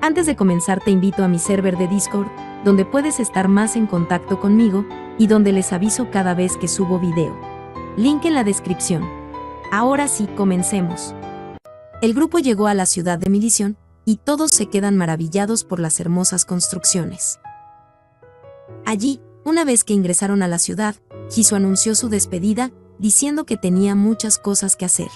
Antes de comenzar te invito a mi server de Discord, donde puedes estar más en contacto conmigo y donde les aviso cada vez que subo video. Link en la descripción. Ahora sí, comencemos. El grupo llegó a la ciudad de Milición y todos se quedan maravillados por las hermosas construcciones. Allí, una vez que ingresaron a la ciudad, Jisoo anunció su despedida, diciendo que tenía muchas cosas que hacer.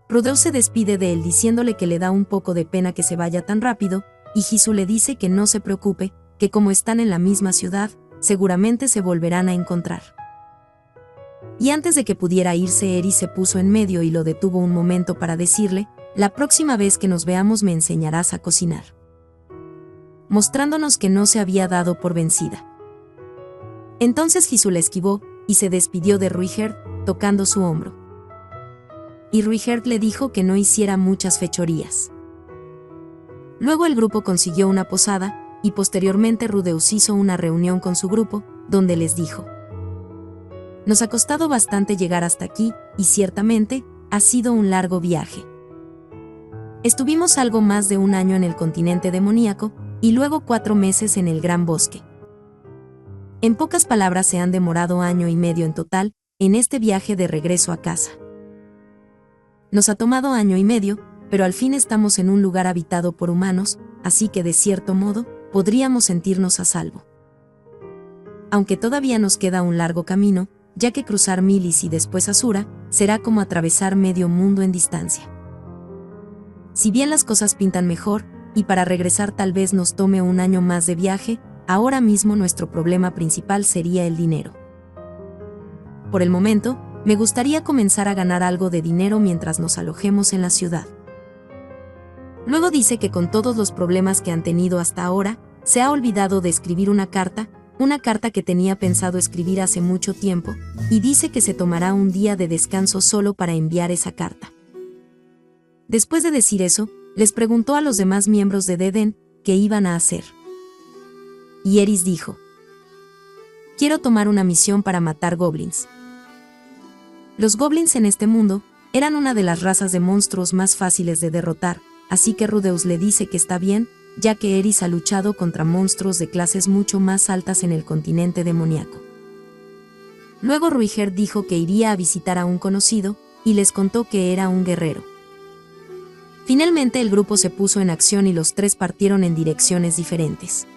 Rudeus se despide de él diciéndole que le da un poco de pena que se vaya tan rápido, y Jisoo le dice que no se preocupe, que como están en la misma ciudad, seguramente se volverán a encontrar. Y antes de que pudiera irse, Eri se puso en medio y lo detuvo un momento para decirle: la próxima vez que nos veamos me enseñarás a cocinar. Mostrándonos que no se había dado por vencida. Entonces Jisoo le esquivó y se despidió de Ruiger, tocando su hombro. Y Ruiger le dijo que no hiciera muchas fechorías. Luego el grupo consiguió una posada, y posteriormente Rudeus hizo una reunión con su grupo, donde les dijo: nos ha costado bastante llegar hasta aquí, y ciertamente, ha sido un largo viaje. Estuvimos algo más de un año en el continente demoníaco, y luego 4 meses en el Gran Bosque. En pocas palabras, se han demorado 1 año y medio en total, en este viaje de regreso a casa. Nos ha tomado 1 año y medio, pero al fin estamos en un lugar habitado por humanos, así que de cierto modo, podríamos sentirnos a salvo. Aunque todavía nos queda un largo camino, ya que cruzar Milis y después Asura, será como atravesar medio mundo en distancia. Si bien las cosas pintan mejor, y para regresar tal vez nos tome 1 año más de viaje, ahora mismo nuestro problema principal sería el dinero. Por el momento, me gustaría comenzar a ganar algo de dinero mientras nos alojemos en la ciudad. Luego dice que con todos los problemas que han tenido hasta ahora, se ha olvidado de escribir una carta que tenía pensado escribir hace mucho tiempo, y dice que se tomará un día de descanso solo para enviar esa carta. Después de decir eso, les preguntó a los demás miembros de Deden qué iban a hacer. Y Eris dijo: quiero tomar una misión para matar goblins. Los goblins en este mundo eran una de las razas de monstruos más fáciles de derrotar, así que Rudeus le dice que está bien, ya que Eris ha luchado contra monstruos de clases mucho más altas en el continente demoníaco. Luego Ruiger dijo que iría a visitar a un conocido, y les contó que era un guerrero. Finalmente el grupo se puso en acción y los 3 partieron en direcciones diferentes.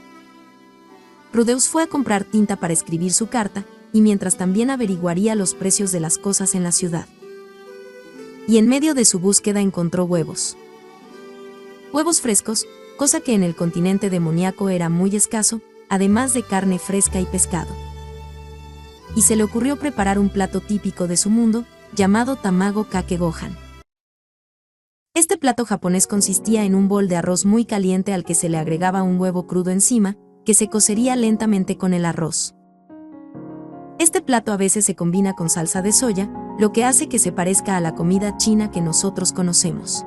Rudeus fue a comprar tinta para escribir su carta, y mientras también averiguaría los precios de las cosas en la ciudad. Y en medio de su búsqueda encontró huevos. Huevos frescos, cosa que en el continente demoníaco era muy escaso, además de carne fresca y pescado. Y se le ocurrió preparar un plato típico de su mundo, llamado Tamago Kake Gohan. Este plato japonés consistía en un bol de arroz muy caliente al que se le agregaba un huevo crudo encima, que se cocería lentamente con el arroz. Este plato a veces se combina con salsa de soya, lo que hace que se parezca a la comida china que nosotros conocemos.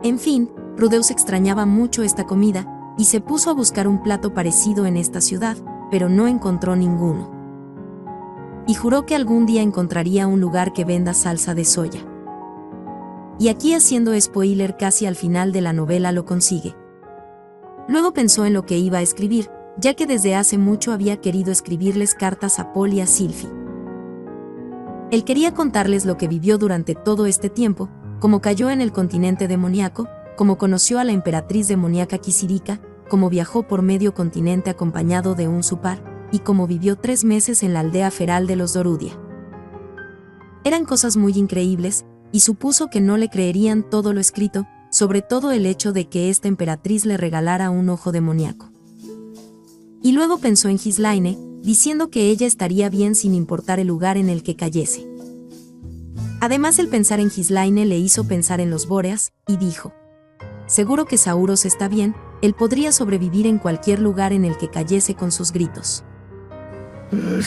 En fin, Rudeus extrañaba mucho esta comida, y se puso a buscar un plato parecido en esta ciudad, pero no encontró ninguno. Y juró que algún día encontraría un lugar que venda salsa de soya. Y aquí, haciendo spoiler, casi al final de la novela lo consigue. Luego pensó en lo que iba a escribir, ya que desde hace mucho había querido escribirles cartas a Paul y a Sylphie. Él quería contarles lo que vivió durante todo este tiempo, cómo cayó en el continente demoníaco, cómo conoció a la emperatriz demoníaca Kisirika, cómo viajó por medio continente acompañado de un Supar, y cómo vivió 3 meses en la aldea feral de los Dorudia. Eran cosas muy increíbles, y supuso que no le creerían todo lo escrito, sobre todo el hecho de que esta emperatriz le regalara un ojo demoníaco. Y luego pensó en Gislaine, diciendo que ella estaría bien sin importar el lugar en el que cayese. Además, el pensar en Gislaine le hizo pensar en los Bóreas, y dijo: seguro que Sauros está bien, él podría sobrevivir en cualquier lugar en el que cayese con sus gritos. ¡No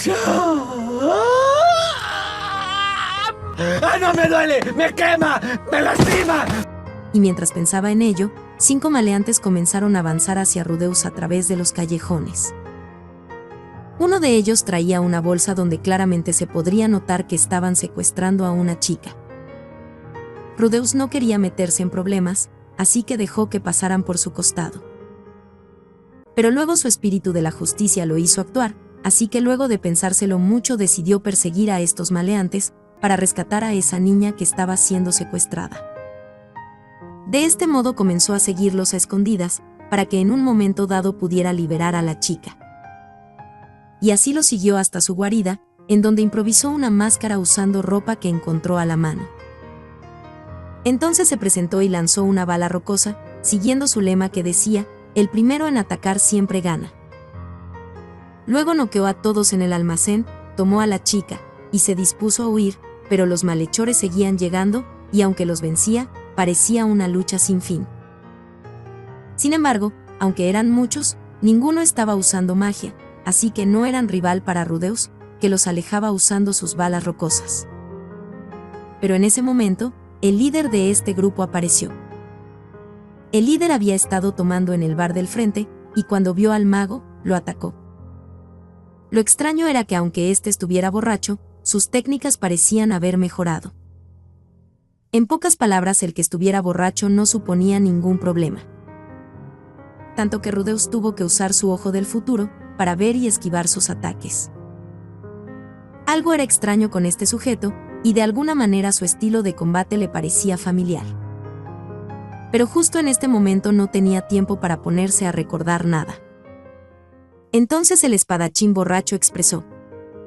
me duele! ¡Me quema! ¡Me lastima! Y mientras pensaba en ello, 5 maleantes comenzaron a avanzar hacia Rudeus a través de los callejones. Uno de ellos traía una bolsa donde claramente se podría notar que estaban secuestrando a una chica. Rudeus no quería meterse en problemas, así que dejó que pasaran por su costado. Pero luego su espíritu de la justicia lo hizo actuar, así que luego de pensárselo mucho decidió perseguir a estos maleantes para rescatar a esa niña que estaba siendo secuestrada. De este modo comenzó a seguirlos a escondidas, para que en un momento dado pudiera liberar a la chica. Y así lo siguió hasta su guarida, en donde improvisó una máscara usando ropa que encontró a la mano. Entonces se presentó y lanzó una bala rocosa, siguiendo su lema que decía: el primero en atacar siempre gana. Luego noqueó a todos en el almacén, tomó a la chica, y se dispuso a huir, pero los malhechores seguían llegando, y aunque los vencía, parecía una lucha sin fin. Sin embargo, aunque eran muchos, ninguno estaba usando magia, así que no eran rival para Rudeus, que los alejaba usando sus balas rocosas. Pero en ese momento, el líder de este grupo apareció. El líder había estado tomando en el bar del frente, y cuando vio al mago, lo atacó. Lo extraño era que aunque éste estuviera borracho, sus técnicas parecían haber mejorado. En pocas palabras, el que estuviera borracho no suponía ningún problema. Tanto que Rudeus tuvo que usar su ojo del futuro para ver y esquivar sus ataques. Algo era extraño con este sujeto, y de alguna manera su estilo de combate le parecía familiar. Pero justo en este momento no tenía tiempo para ponerse a recordar nada. Entonces el espadachín borracho expresó: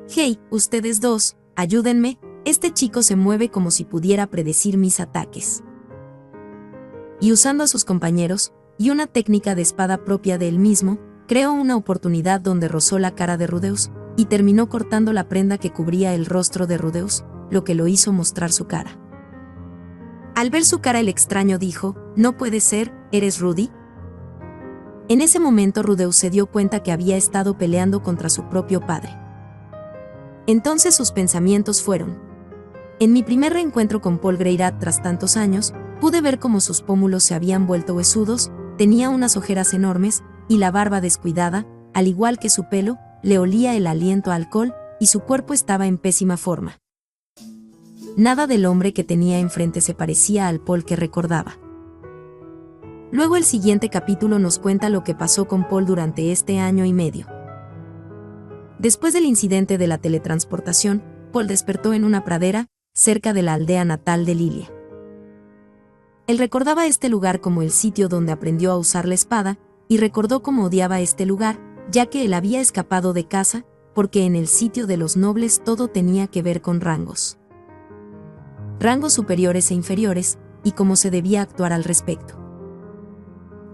«Hey, ustedes dos, ayúdenme, este chico se mueve como si pudiera predecir mis ataques». Y usando a sus compañeros, y una técnica de espada propia de él mismo, creó una oportunidad donde rozó la cara de Rudeus, y terminó cortando la prenda que cubría el rostro de Rudeus, lo que lo hizo mostrar su cara. Al ver su cara, el extraño dijo: «No puede ser, ¿eres Rudy?». En ese momento Rudeus se dio cuenta que había estado peleando contra su propio padre. Entonces sus pensamientos fueron: en mi primer reencuentro con Paul Greirat tras tantos años, pude ver cómo sus pómulos se habían vuelto huesudos, tenía unas ojeras enormes, y la barba descuidada, al igual que su pelo, le olía el aliento a alcohol, y su cuerpo estaba en pésima forma. Nada del hombre que tenía enfrente se parecía al Paul que recordaba. Luego el siguiente capítulo nos cuenta lo que pasó con Paul durante este año y medio. Después del incidente de la teletransportación, Paul despertó en una pradera, cerca de la aldea natal de Lilia. Él recordaba este lugar como el sitio donde aprendió a usar la espada, y recordó cómo odiaba este lugar, ya que él había escapado de casa, porque en el sitio de los nobles todo tenía que ver con rangos. Rangos superiores e inferiores, y cómo se debía actuar al respecto.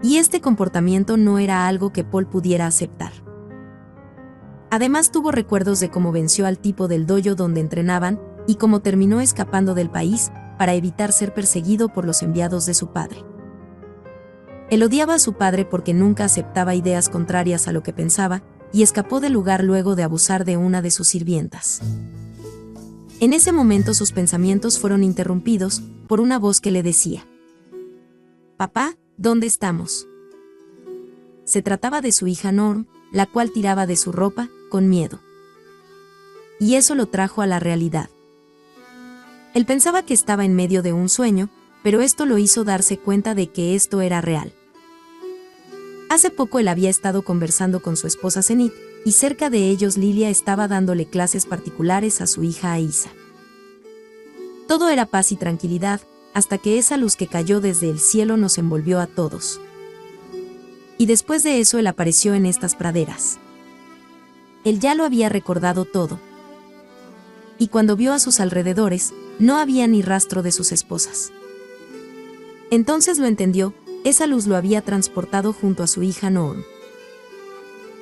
Y este comportamiento no era algo que Paul pudiera aceptar. Además tuvo recuerdos de cómo venció al tipo del dojo donde entrenaban, y cómo terminó escapando del país, para evitar ser perseguido por los enviados de su padre. Él odiaba a su padre porque nunca aceptaba ideas contrarias a lo que pensaba, y escapó del lugar luego de abusar de una de sus sirvientas. En ese momento sus pensamientos fueron interrumpidos por una voz que le decía: «Papá, ¿dónde estamos?». Se trataba de su hija Norm, la cual tiraba de su ropa, con miedo. Y eso lo trajo a la realidad. Él pensaba que estaba en medio de un sueño, pero esto lo hizo darse cuenta de que esto era real. Hace poco él había estado conversando con su esposa Zenith, y cerca de ellos Lilia estaba dándole clases particulares a su hija Aisa. Todo era paz y tranquilidad, hasta que esa luz que cayó desde el cielo nos envolvió a todos. Y después de eso él apareció en estas praderas. Él ya lo había recordado todo. Y cuando vio a sus alrededores, no había ni rastro de sus esposas. Entonces lo entendió, esa luz lo había transportado junto a su hija Norm.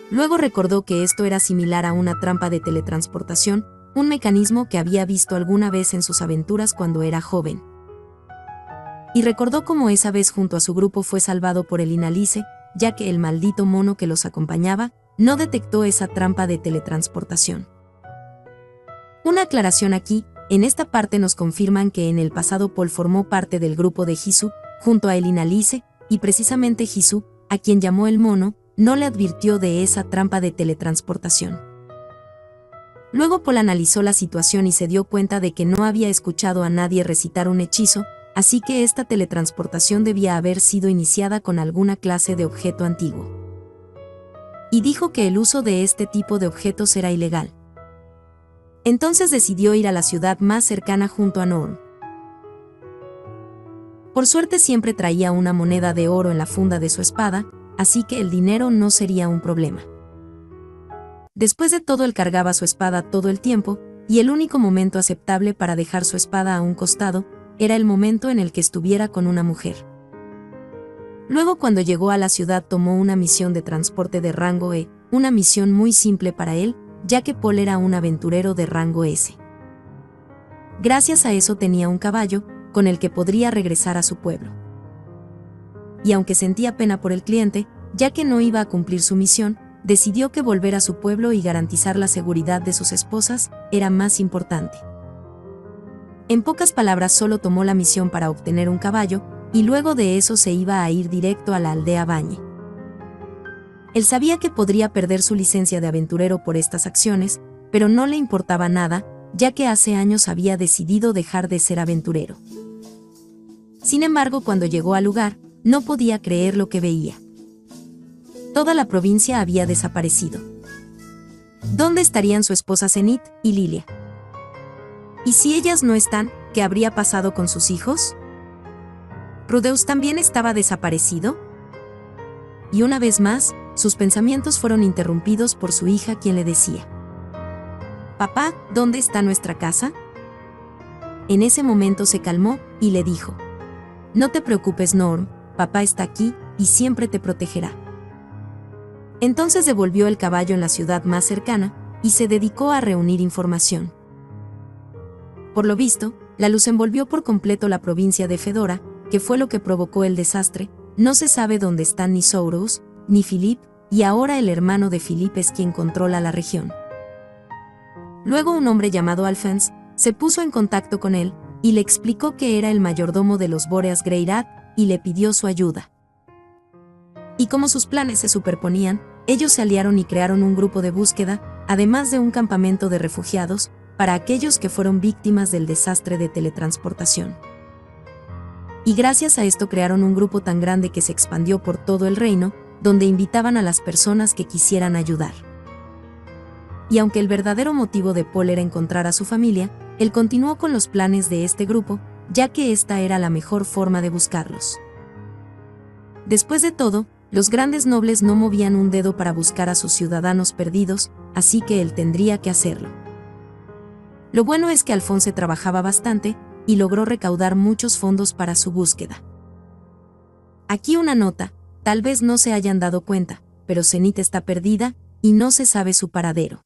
Luego recordó que esto era similar a una trampa de teletransportación, un mecanismo que había visto alguna vez en sus aventuras cuando era joven. Y recordó cómo esa vez junto a su grupo fue salvado por el Inalice, ya que el maldito mono que los acompañaba no detectó esa trampa de teletransportación. Una aclaración aquí: en esta parte nos confirman que en el pasado Paul formó parte del grupo de Hisu, junto a el Inalice, y precisamente Hisu, a quien llamó el mono, no le advirtió de esa trampa de teletransportación. Luego Paul analizó la situación y se dio cuenta de que no había escuchado a nadie recitar un hechizo, así que esta teletransportación debía haber sido iniciada con alguna clase de objeto antiguo. Y dijo que el uso de este tipo de objetos era ilegal. Entonces decidió ir a la ciudad más cercana junto a Norm. Por suerte siempre traía una moneda de oro en la funda de su espada, así que el dinero no sería un problema. Después de todo, él cargaba su espada todo el tiempo, y el único momento aceptable para dejar su espada a un costado era el momento en el que estuviera con una mujer. Luego, cuando llegó a la ciudad, tomó una misión de transporte de rango E, una misión muy simple para él, ya que Paul era un aventurero de rango S. Gracias a eso tenía un caballo, con el que podría regresar a su pueblo. Y aunque sentía pena por el cliente, ya que no iba a cumplir su misión, decidió que volver a su pueblo y garantizar la seguridad de sus esposas era más importante. En pocas palabras, solo tomó la misión para obtener un caballo, y luego de eso se iba a ir directo a la aldea Bañe. Él sabía que podría perder su licencia de aventurero por estas acciones, pero no le importaba nada, ya que hace años había decidido dejar de ser aventurero. Sin embargo, cuando llegó al lugar, no podía creer lo que veía. Toda la provincia había desaparecido. ¿Dónde estarían su esposa Zenith y Lilia? ¿Y si ellas no están, qué habría pasado con sus hijos? ¿Rudeus también estaba desaparecido? Y una vez más, sus pensamientos fueron interrumpidos por su hija, quien le decía: «Papá, ¿dónde está nuestra casa?». En ese momento se calmó y le dijo: «No te preocupes, Norm, papá está aquí y siempre te protegerá». Entonces devolvió el caballo en la ciudad más cercana y se dedicó a reunir información. Por lo visto, la luz envolvió por completo la provincia de Fedora, que fue lo que provocó el desastre. No se sabe dónde están ni Sourous, ni Philip, y ahora el hermano de Philip es quien controla la región. Luego un hombre llamado Alphonse se puso en contacto con él y le explicó que era el mayordomo de los Boreas Greyrat y le pidió su ayuda. Y como sus planes se superponían, ellos se aliaron y crearon un grupo de búsqueda, además de un campamento de refugiados, para aquellos que fueron víctimas del desastre de teletransportación. Y gracias a esto crearon un grupo tan grande que se expandió por todo el reino, donde invitaban a las personas que quisieran ayudar. Y aunque el verdadero motivo de Paul era encontrar a su familia, él continuó con los planes de este grupo, ya que esta era la mejor forma de buscarlos. Después de todo, los grandes nobles no movían un dedo para buscar a sus ciudadanos perdidos, así que él tendría que hacerlo. Lo bueno es que Alphonse trabajaba bastante y logró recaudar muchos fondos para su búsqueda. Aquí una nota: tal vez no se hayan dado cuenta, pero Zenith está perdida y no se sabe su paradero.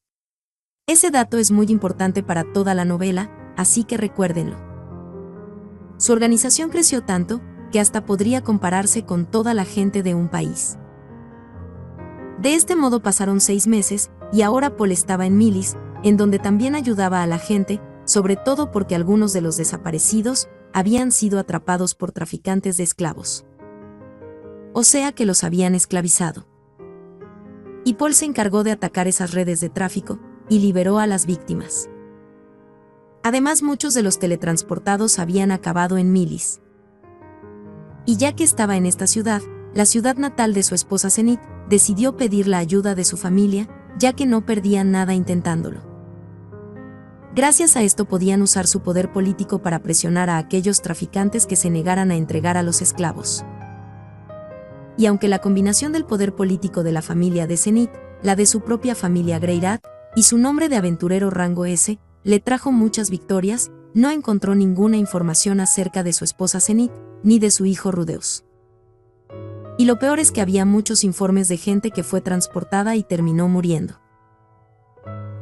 Ese dato es muy importante para toda la novela, así que recuérdenlo. Su organización creció tanto que hasta podría compararse con toda la gente de un país. De este modo pasaron 6 meses, y ahora Paul estaba en Milis, en donde también ayudaba a la gente, sobre todo porque algunos de los desaparecidos habían sido atrapados por traficantes de esclavos. O sea que los habían esclavizado. Y Paul se encargó de atacar esas redes de tráfico y liberó a las víctimas. Además, muchos de los teletransportados habían acabado en Milis. Y ya que estaba en esta ciudad, la ciudad natal de su esposa Zenith, decidió pedir la ayuda de su familia, ya que no perdían nada intentándolo. Gracias a esto podían usar su poder político para presionar a aquellos traficantes que se negaran a entregar a los esclavos. Y aunque la combinación del poder político de la familia de Zenith, la de su propia familia Greyrat, y su nombre de aventurero rango S, le trajo muchas victorias, no encontró ninguna información acerca de su esposa Zenith, ni de su hijo Rudeus. Y lo peor es que había muchos informes de gente que fue transportada y terminó muriendo.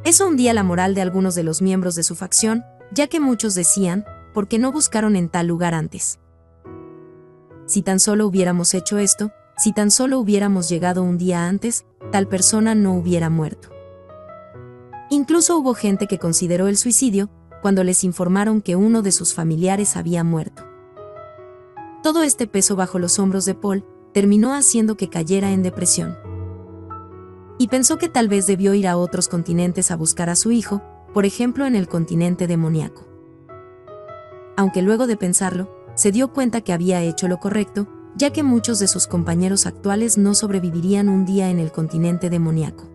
Eso hundía la moral de algunos de los miembros de su facción, ya que muchos decían: ¿por qué no buscaron en tal lugar antes? Si tan solo hubiéramos hecho esto, si tan solo hubiéramos llegado un día antes, tal persona no hubiera muerto. Incluso hubo gente que consideró el suicidio cuando les informaron que uno de sus familiares había muerto. Todo este peso bajo los hombros de Paul terminó haciendo que cayera en depresión. Y pensó que tal vez debió ir a otros continentes a buscar a su hijo, por ejemplo en el continente demoníaco. Aunque luego de pensarlo, se dio cuenta que había hecho lo correcto, ya que muchos de sus compañeros actuales no sobrevivirían un día en el continente demoníaco.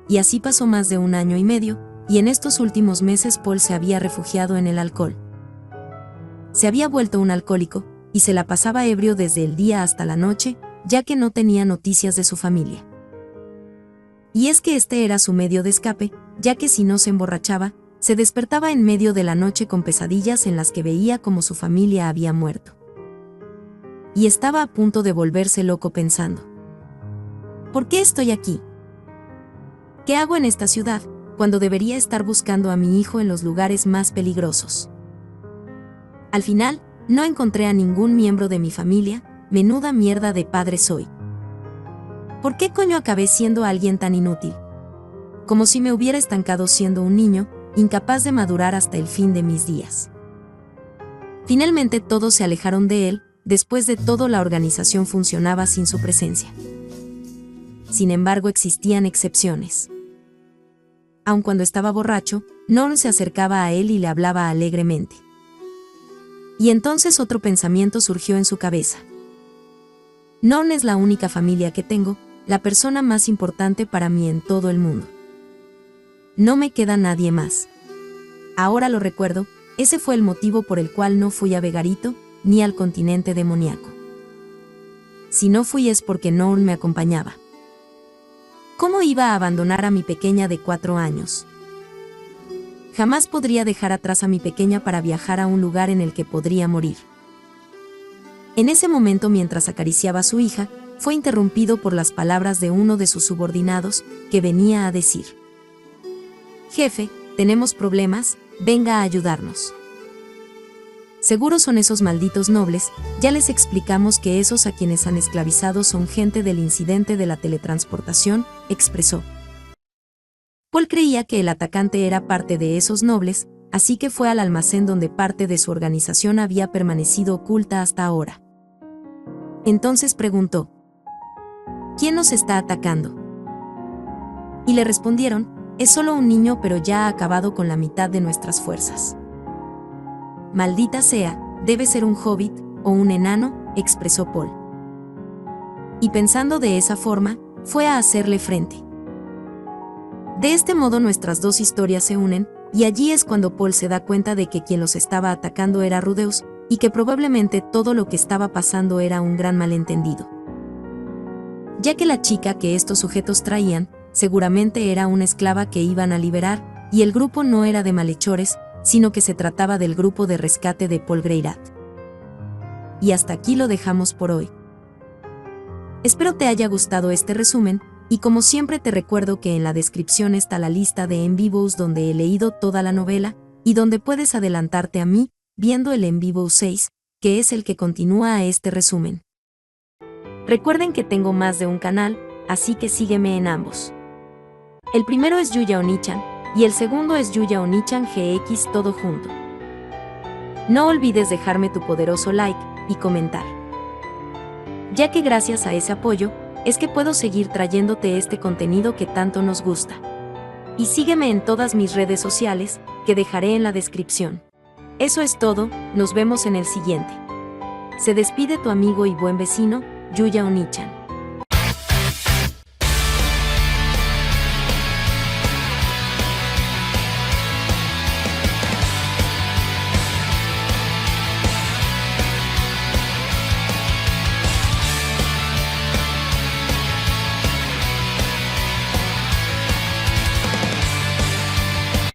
Y así pasó más de 1 año y medio, y en estos últimos meses Paul se había refugiado en el alcohol. Se había vuelto un alcohólico, y se la pasaba ebrio desde el día hasta la noche, ya que no tenía noticias de su familia. Y es que este era su medio de escape, ya que si no se emborrachaba, se despertaba en medio de la noche con pesadillas en las que veía como su familia había muerto. Y estaba a punto de volverse loco pensando: ¿por qué estoy aquí? ¿Qué hago en esta ciudad, cuando debería estar buscando a mi hijo en los lugares más peligrosos? Al final, no encontré a ningún miembro de mi familia. Menuda mierda de padre soy. ¿Por qué coño acabé siendo alguien tan inútil? Como si me hubiera estancado siendo un niño, incapaz de madurar hasta el fin de mis días. Finalmente todos se alejaron de él. Después de todo, la organización funcionaba sin su presencia. Sin embargo, existían excepciones. Aun cuando estaba borracho, Norm se acercaba a él y le hablaba alegremente. Y entonces otro pensamiento surgió en su cabeza. Norm es la única familia que tengo, la persona más importante para mí en todo el mundo. No me queda nadie más. Ahora lo recuerdo, ese fue el motivo por el cual no fui a Vegarito, ni al continente demoníaco. Si no fui es porque Norm me acompañaba. ¿Cómo iba a abandonar a mi pequeña de 4 años? Jamás podría dejar atrás a mi pequeña para viajar a un lugar en el que podría morir. En ese momento, mientras acariciaba a su hija, fue interrumpido por las palabras de uno de sus subordinados, que venía a decir: «Jefe, tenemos problemas, venga a ayudarnos». Seguro son esos malditos nobles, ya les explicamos que esos a quienes han esclavizado son gente del incidente de la teletransportación, expresó. Paul creía que el atacante era parte de esos nobles, así que fue al almacén donde parte de su organización había permanecido oculta hasta ahora. Entonces preguntó: ¿quién nos está atacando? Y le respondieron: es solo un niño, pero ya ha acabado con la mitad de nuestras fuerzas. Maldita sea, debe ser un hobbit, o un enano, expresó Paul. Y pensando de esa forma, fue a hacerle frente. De este modo nuestras dos historias se unen, y allí es cuando Paul se da cuenta de que quien los estaba atacando era Rudeus, y que probablemente todo lo que estaba pasando era un gran malentendido. Ya que la chica que estos sujetos traían, seguramente era una esclava que iban a liberar, y el grupo no era de malhechores, sino que se trataba del grupo de rescate de Paul Greirat. Y hasta aquí lo dejamos por hoy. Espero te haya gustado este resumen, y como siempre te recuerdo que en la descripción está la lista de en vivos donde he leído toda la novela, y donde puedes adelantarte a mí, viendo el en vivo 6, que es el que continúa a este resumen. Recuerden que tengo más de un canal, así que sígueme en ambos. El primero es Yuya Onichan, y el segundo es Yuya Onichan GX, todo junto. No olvides dejarme tu poderoso like y comentar, ya que gracias a ese apoyo, es que puedo seguir trayéndote este contenido que tanto nos gusta. Y sígueme en todas mis redes sociales, que dejaré en la descripción. Eso es todo, nos vemos en el siguiente. Se despide tu amigo y buen vecino, Yuya Onichan.